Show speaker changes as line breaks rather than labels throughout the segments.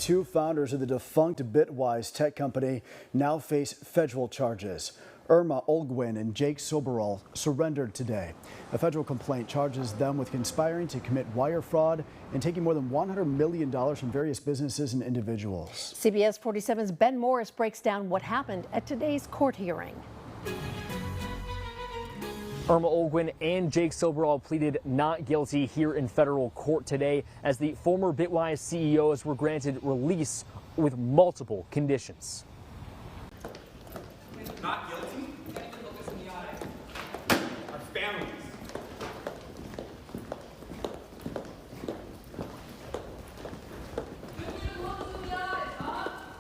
two founders of the defunct Bitwise tech company now face federal charges. Irma Olguin and Jake Soberal surrendered today. A federal complaint charges them with conspiring to commit wire fraud and taking more than $100 million from various businesses and individuals.
CBS 47's Ben Morris breaks down what happened at today's court hearing.
Irma Olguin and Jake Soberal pleaded not guilty here in federal court today as the former Bitwise CEOs were granted release with multiple conditions.
Not guilty? Look us in the eye. Our families.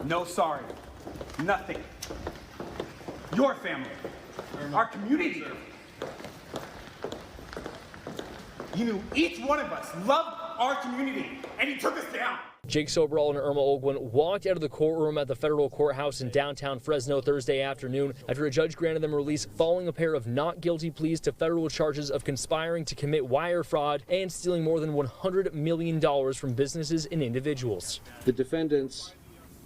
No sorry. Nothing. Your family. Our community. You knew each one of us loved our community, and he took us down.
Jake Soberal and Irma Olguin walked out of the courtroom at the federal courthouse in downtown Fresno Thursday afternoon after a judge granted them release following a pair of not guilty pleas to federal charges of conspiring to commit wire fraud and stealing more than $100 million from businesses and individuals.
The defendants,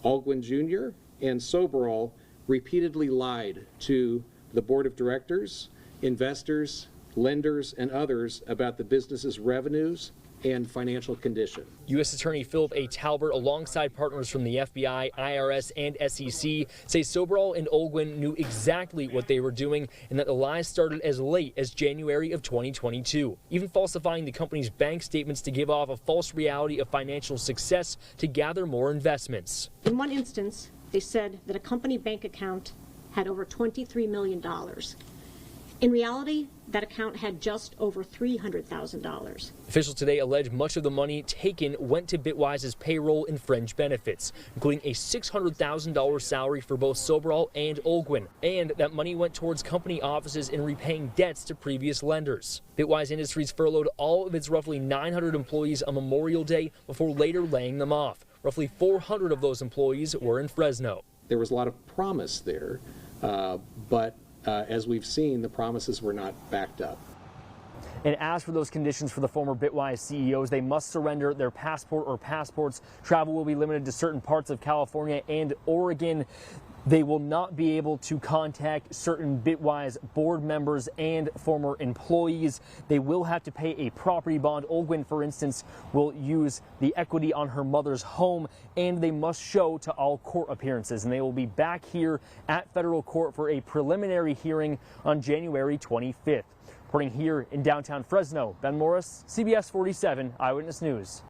Olguin Jr. and Soberal, repeatedly lied to the board of directors, investors, lenders, and others about the business's revenues and financial condition.
U.S. Attorney Philip A. Talbert, alongside partners from the FBI, IRS, and SEC, say Soberal and Olguin knew exactly what they were doing and that the lies started as late as January of 2022, even falsifying the company's bank statements to give off a false reality of financial success to gather more investments.
In one instance, they said that a company bank account had over $23 million. In reality, that account had just over $300,000.
Officials today allege much of the money taken went to Bitwise's payroll and fringe benefits, including a $600,000 salary for both Soberal and Olguin, and that money went towards company offices in repaying debts to previous lenders. Bitwise Industries furloughed all of its roughly 900 employees on Memorial Day before later laying them off. Roughly 400 of those employees were in Fresno.
There was a lot of promise there, but as we've seen, the promises were not backed up.
And as for those conditions for the former Bitwise CEOs, they must surrender their passport or passports. Travel will be limited to certain parts of California and Oregon. They will not be able to contact certain Bitwise board members and former employees. They will have to pay a property bond. Olguin, for instance, will use the equity on her mother's home, and they must show to all court appearances. And they will be back here at federal court for a preliminary hearing on January 25th. Reporting here in downtown Fresno, Ben Morris, CBS 47 Eyewitness News.